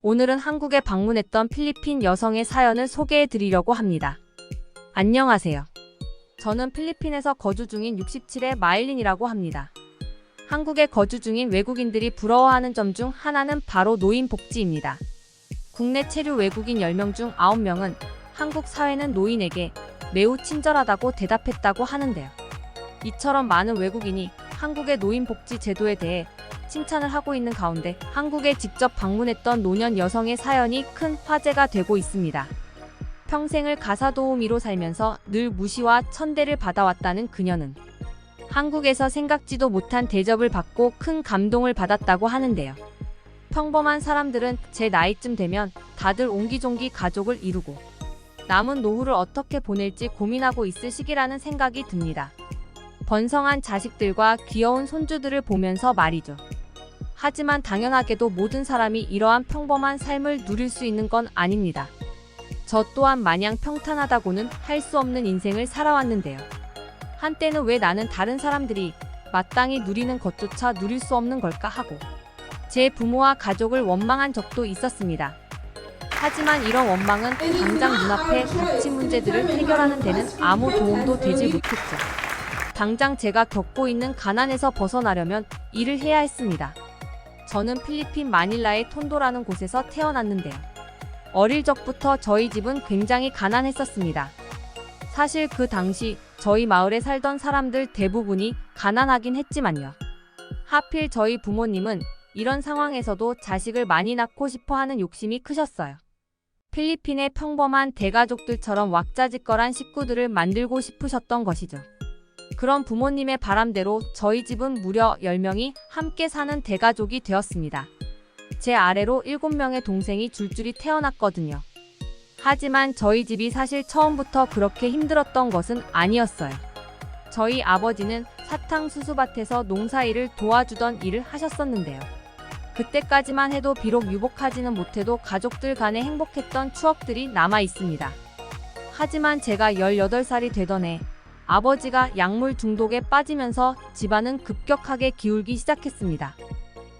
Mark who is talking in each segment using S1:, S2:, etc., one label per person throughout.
S1: 오늘은 한국에 방문했던 필리핀 여성의 사연을 소개해 드리려고 합니다. 안녕하세요. 저는 필리핀에서 거주 중인 67의 마일린이라고 합니다. 한국에 거주 중인 외국인들이 부러워하는 점 중 하나는 바로 노인복지입니다. 국내 체류 외국인 10명 중 9명은 한국 사회는 노인에게 매우 친절하다고 대답했다고 하는데요. 이처럼 많은 외국인이 한국의 노인복지 제도에 대해 칭찬을 하고 있는 가운데 한국에 직접 방문했던 노년 여성의 사연이 큰 화제가 되고 있습니다. 평생을 가사도우미로 살면서 늘 무시와 천대를 받아왔다는 그녀는 한국에서 생각지도 못한 대접을 받고 큰 감동을 받았다고 하는데요. 평범한 사람들은 제 나이쯤 되면 다들 옹기종기 가족을 이루고 남은 노후를 어떻게 보낼지 고민하고 있을 시기라는 생각이 듭니다. 번성한 자식들과 귀여운 손주들을 보면서 말이죠. 하지만 당연하게도 모든 사람이 이러한 평범한 삶을 누릴 수 있는 건 아닙니다. 저 또한 마냥 평탄하다고는 할 수 없는 인생을 살아왔는데요. 한때는 왜 나는 다른 사람들이 마땅히 누리는 것조차 누릴 수 없는 걸까 하고 제 부모와 가족을 원망한 적도 있었습니다. 하지만 이런 원망은 당장 눈앞에 닥친 문제들을 해결하는 데는 아무 도움도 되지 못했죠. 당장 제가 겪고 있는 가난에서 벗어나려면 일을 해야 했습니다. 저는 필리핀 마닐라의 톤도라는 곳에서 태어났는데요. 어릴 적부터 저희 집은 굉장히 가난했었습니다. 사실 그 당시 저희 마을에 살던 사람들 대부분이 가난하긴 했지만요. 하필 저희 부모님은 이런 상황에서도 자식을 많이 낳고 싶어 하는 욕심이 크셨어요. 필리핀의 평범한 대가족들처럼 왁자지껄한 식구들을 만들고 싶으셨던 것이죠. 그런 부모님의 바람대로 저희 집은 무려 10명이 함께 사는 대가족이 되었습니다. 제 아래로 7명의 동생이 줄줄이 태어났거든요. 하지만 저희 집이 사실 처음부터 그렇게 힘들었던 것은 아니었어요. 저희 아버지는 사탕수수밭에서 농사일을 도와주던 일을 하셨었는데요. 그때까지만 해도 비록 유복하지는 못해도 가족들 간에 행복했던 추억들이 남아 있습니다. 하지만 제가 18살이 되던 해 아버지가 약물 중독에 빠지면서 집안은 급격하게 기울기 시작했습니다.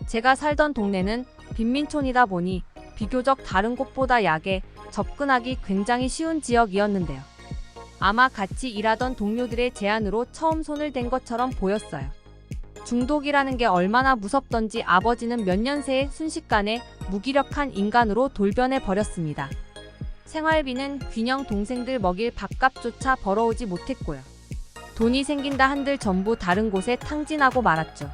S1: 제가 살던 동네는 빈민촌이다 보니 비교적 다른 곳보다 약에 접근하기 굉장히 쉬운 지역이었는데요. 아마 같이 일하던 동료들의 제안으로 처음 손을 댄 것처럼 보였어요. 중독이라는 게 얼마나 무섭던지 아버지는 몇 년 새에 순식간에 무기력한 인간으로 돌변해 버렸습니다. 생활비는 균형 동생들 먹일 밥값조차 벌어오지 못했고요. 돈이 생긴다 한들 전부 다른 곳에 탕진하고 말았죠.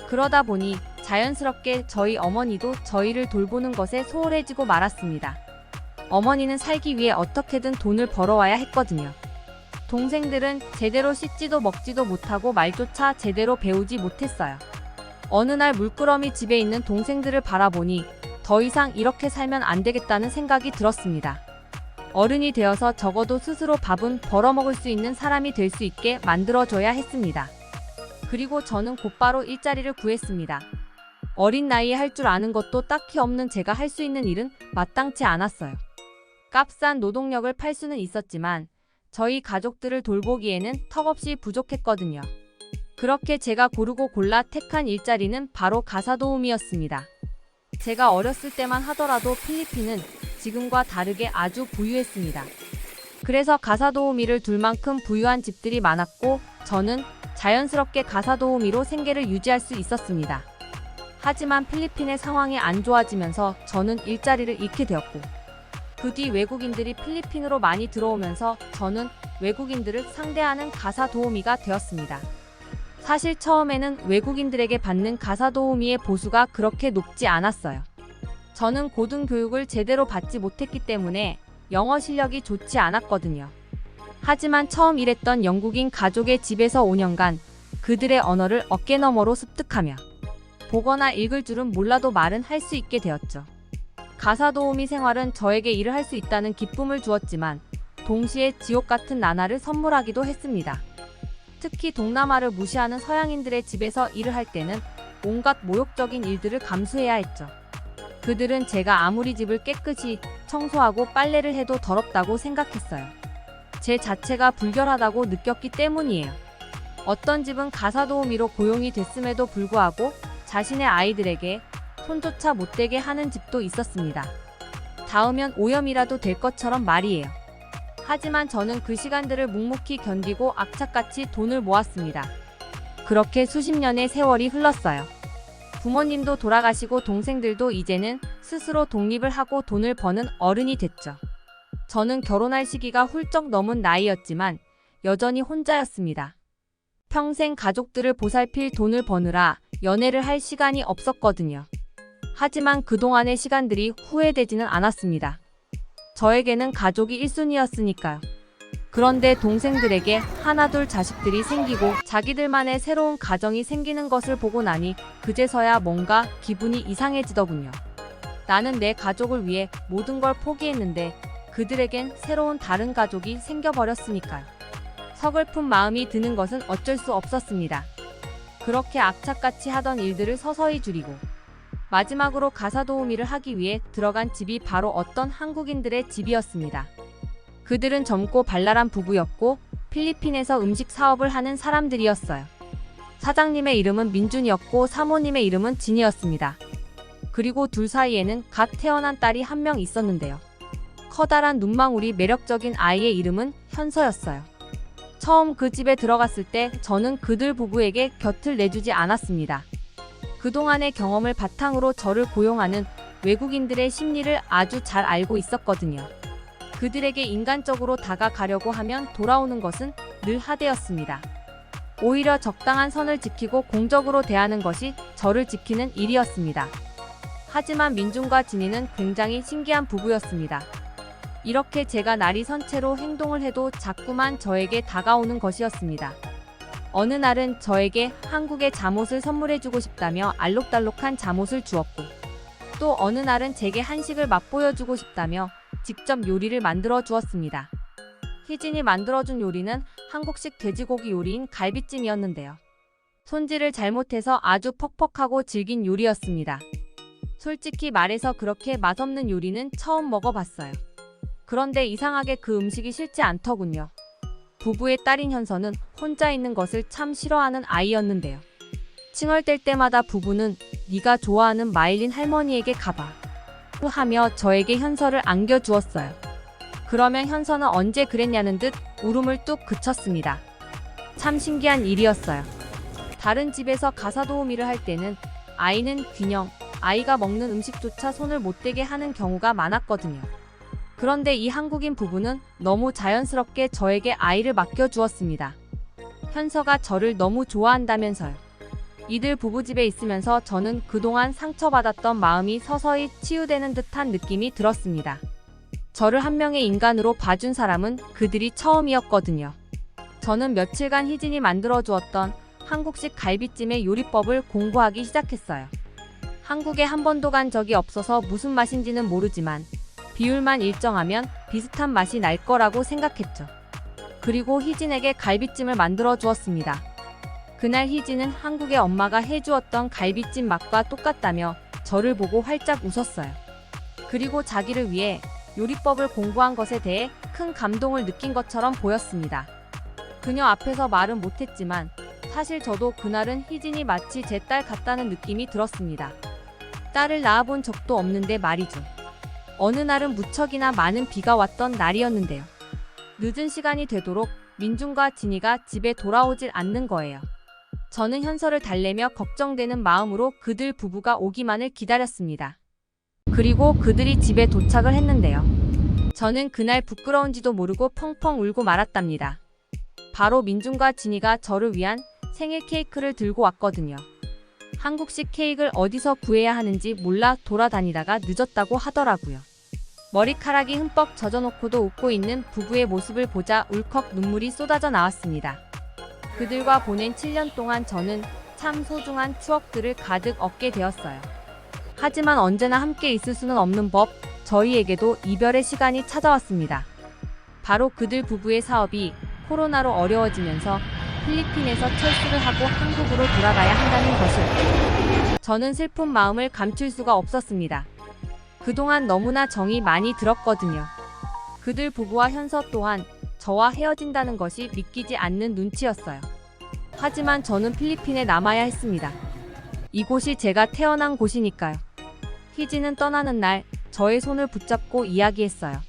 S1: 그러다 보니 자연스럽게 저희 어머니도 저희를 돌보는 것에 소홀해지고 말았습니다. 어머니는 살기 위해 어떻게든 돈을 벌어와야 했거든요. 동생들은 제대로 씻지도 먹지도 못하고 말조차 제대로 배우지 못했어요. 어느 날 물끄러미 집에 있는 동생들을 바라보니 더 이상 이렇게 살면 안 되겠다는 생각이 들었습니다. 어른이 되어서 적어도 스스로 밥은 벌어먹을 수 있는 사람이 될 수 있게 만들어줘야 했습니다. 그리고 저는 곧바로 일자리를 구했습니다. 어린 나이에 할 줄 아는 것도 딱히 없는 제가 할 수 있는 일은 마땅치 않았어요. 값싼 노동력을 팔 수는 있었지만 저희 가족들을 돌보기에는 턱없이 부족했거든요. 그렇게 제가 고르고 골라 택한 일자리는 바로 가사도우미였습니다. 제가 어렸을 때만 하더라도 필리핀은 지금과 다르게 아주 부유했습니다. 그래서 가사도우미를 둘 만큼 부유한 집들이 많았고 저는 자연스럽게 가사도우미로 생계를 유지할 수 있었습니다. 하지만 필리핀의 상황이 안 좋아지면서 저는 일자리를 잃게 되었고 그 뒤 외국인들이 필리핀으로 많이 들어오면서 저는 외국인들을 상대하는 가사도우미가 되었습니다. 사실 처음에는 외국인들에게 받는 가사도우미의 보수가 그렇게 높지 않았어요. 저는 고등교육을 제대로 받지 못했기 때문에 영어 실력이 좋지 않았거든요. 하지만 처음 일했던 영국인 가족의 집에서 5년간 그들의 언어를 어깨너머로 습득하며 보거나 읽을 줄은 몰라도 말은 할 수 있게 되었죠. 가사도우미 생활은 저에게 일을 할 수 있다는 기쁨을 주었지만 동시에 지옥 같은 나날을 선물하기도 했습니다. 특히 동남아를 무시하는 서양인들의 집에서 일을 할 때는 온갖 모욕적인 일들을 감수해야 했죠. 그들은 제가 아무리 집을 깨끗이 청소하고 빨래를 해도 더럽다고 생각했어요. 제 자체가 불결하다고 느꼈기 때문이에요. 어떤 집은 가사도우미로 고용이 됐음에도 불구하고 자신의 아이들에게 손조차 못 대게 하는 집도 있었습니다. 닿으면 오염이라도 될 것처럼 말이에요. 하지만 저는 그 시간들을 묵묵히 견디고 악착같이 돈을 모았습니다. 그렇게 수십 년의 세월이 흘렀어요. 부모님도 돌아가시고 동생들도 이제는 스스로 독립을 하고 돈을 버는 어른이 됐죠. 저는 결혼할 시기가 훌쩍 넘은 나이였지만 여전히 혼자였습니다. 평생 가족들을 보살필 돈을 버느라 연애를 할 시간이 없었거든요. 하지만 그동안의 시간들이 후회되지는 않았습니다. 저에게는 가족이 1순위였으니까요. 그런데 동생들에게 하나둘 자식들이 생기고 자기들만의 새로운 가정이 생기는 것을 보고 나니 그제서야 뭔가 기분이 이상해지더군요. 나는 내 가족을 위해 모든 걸 포기했는데 그들에겐 새로운 다른 가족이 생겨버렸으니까요. 서글픈 마음이 드는 것은 어쩔 수 없었습니다. 그렇게 악착같이 하던 일들을 서서히 줄이고 마지막으로 가사 도우미를 하기 위해 들어간 집이 바로 어떤 한국인들의 집이었습니다. 그들은 젊고 발랄한 부부였고 필리핀에서 음식 사업을 하는 사람들이었어요. 사장님의 이름은 민준이었고 사모님의 이름은 진이었습니다. 그리고 둘 사이에는 갓 태어난 딸이 한 명 있었는데요. 커다란 눈망울이 매력적인 아이의 이름은 현서였어요. 처음 그 집에 들어갔을 때 저는 그들 부부에게 곁을 내주지 않았습니다. 그동안의 경험을 바탕으로 저를 고용하는 외국인들의 심리를 아주 잘 알고 있었거든요. 그들에게 인간적으로 다가가려고 하면 돌아오는 것은 늘 하대였습니다. 오히려 적당한 선을 지키고 공적으로 대하는 것이 저를 지키는 일이었습니다. 하지만 민준과 진이는 굉장히 신기한 부부였습니다. 이렇게 제가 날이 선 채로 행동을 해도 자꾸만 저에게 다가오는 것이었습니다. 어느 날은 저에게 한국의 잠옷을 선물해주고 싶다며 알록달록한 잠옷을 주었고, 또 어느 날은 제게 한식을 맛보여주고 싶다며 직접 요리를 만들어 주었습니다. 희진이 만들어준 요리는 한국식 돼지고기 요리인 갈비찜이었는데요. 손질을 잘못해서 아주 퍽퍽하고 질긴 요리였습니다. 솔직히 말해서 그렇게 맛없는 요리는 처음 먹어봤어요. 그런데 이상하게 그 음식이 싫지 않더군요. 부부의 딸인 현서는 혼자 있는 것을 참 싫어하는 아이였는데요. 칭얼댈 때마다 부부는 네가 좋아하는 마일린 할머니에게 가봐 하며 저에게 현서를 안겨주었어요. 그러면 현서는 언제 그랬냐는 듯 울음을 뚝 그쳤습니다. 참 신기한 일이었어요. 다른 집에서 가사 도우미를 할 때는 아이는 균형, 아이가 먹는 음식조차 손을 못 대게 하는 경우가 많았거든요. 그런데 이 한국인 부부는 너무 자연스럽게 저에게 아이를 맡겨주었습니다. 현서가 저를 너무 좋아한다면서요. 이들 부부집에 있으면서 저는 그동안 상처받았던 마음이 서서히 치유되는 듯한 느낌이 들었습니다. 저를 한 명의 인간으로 봐준 사람은 그들이 처음이었거든요. 저는 며칠간 희진이 만들어주었던 한국식 갈비찜의 요리법을 공부하기 시작했어요. 한국에 한 번도 간 적이 없어서 무슨 맛인지는 모르지만 비율만 일정하면 비슷한 맛이 날 거라고 생각했죠. 그리고 희진에게 갈비찜을 만들어 주었습니다. 그날 희진은 한국의 엄마가 해주었던 갈비찜 맛과 똑같다며 저를 보고 활짝 웃었어요. 그리고 자기를 위해 요리법을 공부한 것에 대해 큰 감동을 느낀 것처럼 보였습니다. 그녀 앞에서 말은 못했지만 사실 저도 그날은 희진이 마치 제 딸 같다는 느낌이 들었습니다. 딸을 낳아본 적도 없는데 말이죠. 어느 날은 무척이나 많은 비가 왔던 날이었는데요. 늦은 시간이 되도록 민준과 진이가 집에 돌아오질 않는 거예요. 저는 현서를 달래며 걱정되는 마음으로 그들 부부가 오기만을 기다렸습니다. 그리고 그들이 집에 도착을 했는데요. 저는 그날 부끄러운지도 모르고 펑펑 울고 말았답니다. 바로 민준과 진이가 저를 위한 생일 케이크를 들고 왔거든요. 한국식 케이크를 어디서 구해야 하는지 몰라 돌아다니다가 늦었다고 하더라고요. 머리카락이 흠뻑 젖어놓고도 웃고 있는 부부의 모습을 보자 울컥 눈물이 쏟아져 나왔습니다. 그들과 보낸 7년 동안 저는 참 소중한 추억들을 가득 얻게 되었어요. 하지만 언제나 함께 있을 수는 없는 법, 저희에게도 이별의 시간이 찾아왔습니다. 바로 그들 부부의 사업이 코로나로 어려워지면서 필리핀에서 철수를 하고 한국으로 돌아가야 한다는 것이었죠. 저는 슬픈 마음을 감출 수가 없었습니다. 그동안 너무나 정이 많이 들었거든요. 그들 부부와 현서 또한 저와 헤어진다는 것이 믿기지 않는 눈치였어요. 하지만 저는 필리핀에 남아야 했습니다. 이곳이 제가 태어난 곳이니까요. 희진은 떠나는 날 저의 손을 붙잡고 이야기했어요.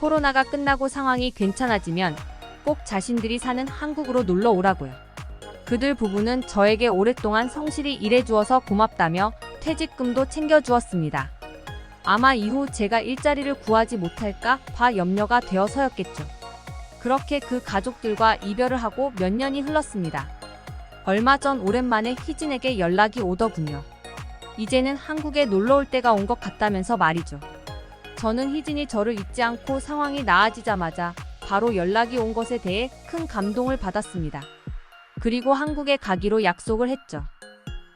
S1: 코로나가 끝나고 상황이 괜찮아지면 꼭 자신들이 사는 한국으로 놀러 오라고요. 그들 부부는 저에게 오랫동안 성실히 일해주어서 고맙다며 퇴직금도 챙겨주었습니다. 아마 이후 제가 일자리를 구하지 못할까 봐 염려가 되어서였겠죠. 그렇게 그 가족들과 이별을 하고 몇 년이 흘렀습니다. 얼마 전 오랜만에 희진에게 연락이 오더군요. 이제는 한국에 놀러 올 때가 온 것 같다면서 말이죠. 저는 희진이 저를 잊지 않고 상황이 나아지자마자 바로 연락이 온 것에 대해 큰 감동을 받았습니다. 그리고 한국에 가기로 약속을 했죠.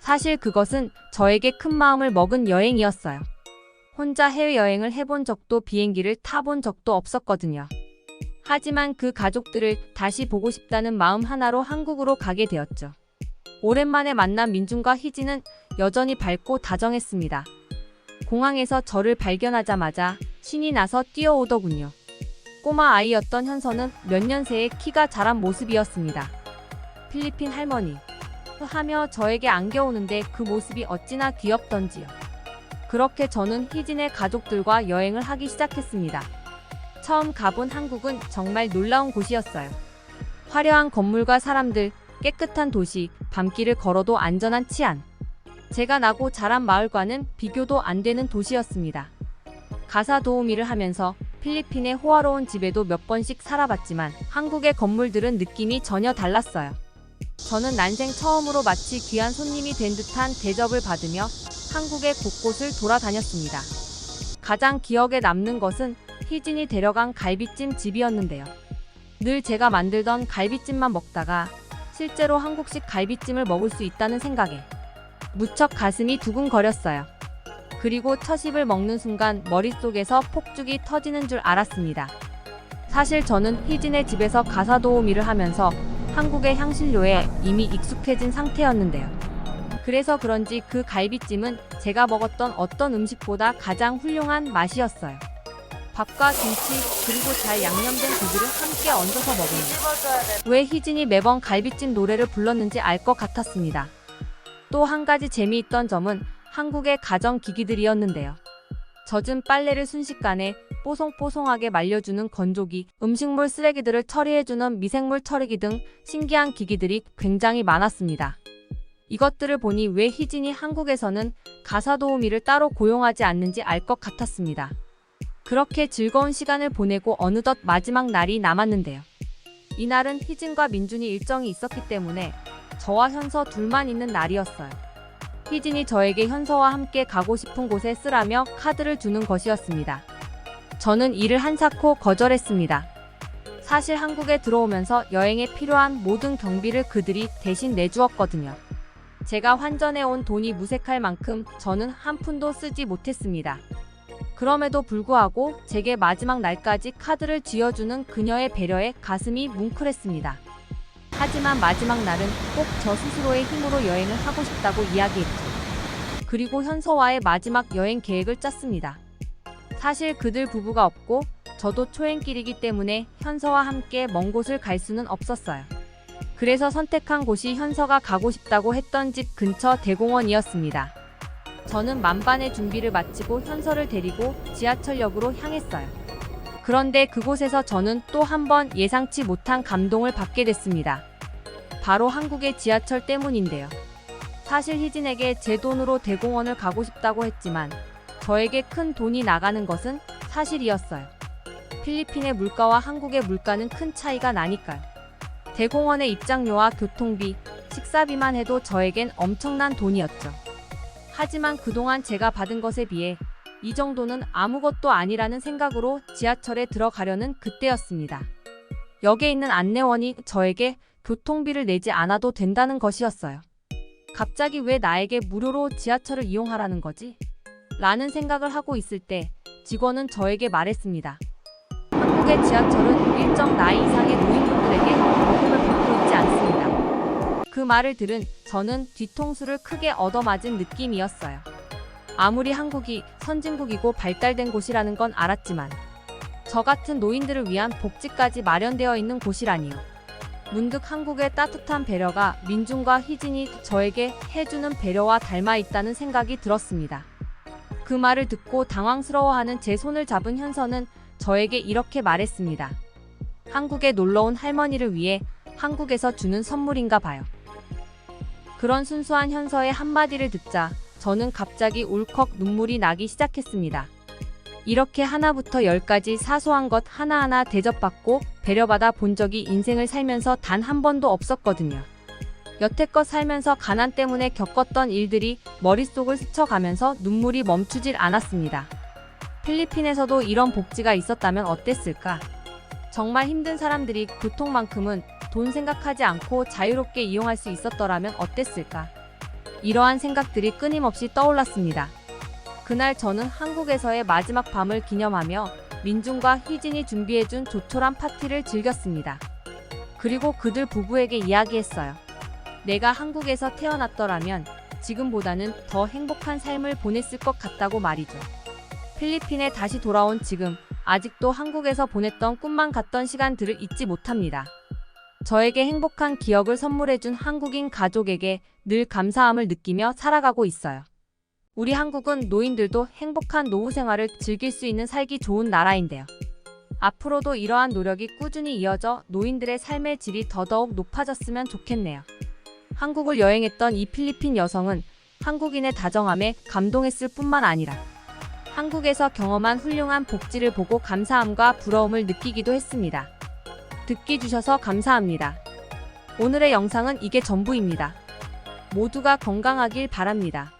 S1: 사실 그것은 저에게 큰 마음을 먹은 여행이었어요. 혼자 해외여행을 해본 적도 비행기를 타본 적도 없었거든요. 하지만 그 가족들을 다시 보고 싶다는 마음 하나로 한국으로 가게 되었죠. 오랜만에 만난 민준과 희진은 여전히 밝고 다정했습니다. 공항에서 저를 발견하자마자 신이 나서 뛰어오더군요. 꼬마 아이였던 현서는 몇 년 새에 키가 자란 모습이었습니다. 필리핀 할머니 하며 저에게 안겨오는데 그 모습이 어찌나 귀엽던지요. 그렇게 저는 희진의 가족들과 여행을 하기 시작했습니다. 처음 가본 한국은 정말 놀라운 곳이었어요. 화려한 건물과 사람들, 깨끗한 도시, 밤길을 걸어도 안전한 치안. 제가 나고 자란 마을과는 비교도 안 되는 도시였습니다. 가사 도우미를 하면서 필리핀의 호화로운 집에도 몇 번씩 살아봤지만 한국의 건물들은 느낌이 전혀 달랐어요. 저는 난생 처음으로 마치 귀한 손님이 된 듯한 대접을 받으며 한국의 곳곳을 돌아다녔습니다. 가장 기억에 남는 것은 희진이 데려간 갈비찜 집이었는데요. 늘 제가 만들던 갈비찜만 먹다가 실제로 한국식 갈비찜을 먹을 수 있다는 생각에 무척 가슴이 두근거렸어요. 그리고 첫 입을 먹는 순간 머릿속에서 폭죽이 터지는 줄 알았습니다. 사실 저는 희진의 집에서 가사 도우미를 하면서 한국의 향신료에 이미 익숙해진 상태였는데요. 그래서 그런지 그 갈비찜은 제가 먹었던 어떤 음식보다 가장 훌륭한 맛이었어요. 밥과 김치 그리고 잘 양념된 고기를 함께 얹어서 먹으면 왜 희진이 매번 갈비찜 노래를 불렀는지 알 것 같았습니다. 또 한 가지 재미있던 점은 한국의 가전기기들이었는데요. 젖은 빨래를 순식간에 뽀송뽀송하게 말려주는 건조기, 음식물 쓰레기들을 처리해주는 미생물 처리기 등 신기한 기기들이 굉장히 많았습니다. 이것들을 보니 왜 희진이 한국에서는 가사 도우미를 따로 고용하지 않는지 알 것 같았습니다. 그렇게 즐거운 시간을 보내고 어느덧 마지막 날이 남았는데요. 이날은 희진과 민준이 일정이 있었기 때문에 저와 현서 둘만 있는 날이었어요. 희진이 저에게 현서와 함께 가고 싶은 곳에 쓰라며 카드를 주는 것이었습니다. 저는 이를 한사코 거절했습니다. 사실 한국에 들어오면서 여행에 필요한 모든 경비를 그들이 대신 내주었거든요. 제가 환전해온 돈이 무색할 만큼 저는 한 푼도 쓰지 못했습니다. 그럼에도 불구하고 제게 마지막 날까지 카드를 쥐어주는 그녀의 배려에 가슴이 뭉클했습니다. 하지만 마지막 날은 꼭 저 스스로의 힘으로 여행을 하고 싶다고 이야기했죠. 그리고 현서와의 마지막 여행 계획을 짰습니다. 사실 그들 부부가 없고 저도 초행길이기 때문에 현서와 함께 먼 곳을 갈 수는 없었어요. 그래서 선택한 곳이 현서가 가고 싶다고 했던 집 근처 대공원이었습니다. 저는 만반의 준비를 마치고 현서를 데리고 지하철역으로 향했어요. 그런데 그곳에서 저는 또 한 번 예상치 못한 감동을 받게 됐습니다. 바로 한국의 지하철 때문인데요. 사실 희진에게 제 돈으로 대공원을 가고 싶다고 했지만 저에게 큰 돈이 나가는 것은 사실이었어요. 필리핀의 물가와 한국의 물가는 큰 차이가 나니까요. 대공원의 입장료와 교통비, 식사비만 해도 저에겐 엄청난 돈이었죠. 하지만 그동안 제가 받은 것에 비해 이 정도는 아무것도 아니라는 생각으로 지하철에 들어가려는 그때였습니다. 역에 있는 안내원이 저에게 교통비를 내지 않아도 된다는 것이었어요. 갑자기 왜 나에게 무료로 지하철을 이용하라는 거지? 라는 생각을 하고 있을 때 직원은 저에게 말했습니다. 한국의 지하철은 일정 나이 이상의 노인분들에게 요금을 받고 있지 않습니다. 그 말을 들은 저는 뒤통수를 크게 얻어맞은 느낌이었어요. 아무리 한국이 선진국이고 발달된 곳이라는 건 알았지만 저 같은 노인들을 위한 복지까지 마련되어 있는 곳이라니요. 문득 한국의 따뜻한 배려가 민준과 희진이 저에게 해주는 배려와 닮아 있다는 생각이 들었습니다. 그 말을 듣고 당황스러워하는 제 손을 잡은 현서는 저에게 이렇게 말했습니다. 한국에 놀러온 할머니를 위해 한국에서 주는 선물인가 봐요. 그런 순수한 현서의 한마디를 듣자 저는 갑자기 울컥 눈물이 나기 시작했습니다. 이렇게 하나부터 열까지 사소한 것 하나하나 대접받고 배려받아 본 적이 인생을 살면서 단 한 번도 없었거든요. 여태껏 살면서 가난 때문에 겪었던 일들이 머릿속을 스쳐가면서 눈물이 멈추질 않았습니다. 필리핀에서도 이런 복지가 있었다면 어땠을까? 정말 힘든 사람들이 고통만큼은 돈 생각하지 않고 자유롭게 이용할 수 있었더라면 어땠을까? 이러한 생각들이 끊임없이 떠올랐습니다. 그날 저는 한국에서의 마지막 밤을 기념하며 민중과 희진이 준비해준 조촐한 파티를 즐겼습니다. 그리고 그들 부부에게 이야기했어요. 내가 한국에서 태어났더라면 지금보다는 더 행복한 삶을 보냈을 것 같다고 말이죠. 필리핀에 다시 돌아온 지금 아직도 한국에서 보냈던 꿈만 같던 시간들을 잊지 못합니다. 저에게 행복한 기억을 선물해준 한국인 가족에게 늘 감사함을 느끼며 살아가고 있어요. 우리 한국은 노인들도 행복한 노후 생활을 즐길 수 있는 살기 좋은 나라인데요. 앞으로도 이러한 노력이 꾸준히 이어져 노인들의 삶의 질이 더더욱 높아졌으면 좋겠네요. 한국을 여행했던 이 필리핀 여성은 한국인의 다정함에 감동했을 뿐만 아니라 한국에서 경험한 훌륭한 복지를 보고 감사함과 부러움을 느끼기도 했습니다. 듣기 주셔서 감사합니다. 오늘의 영상은 이게 전부입니다. 모두가 건강하길 바랍니다.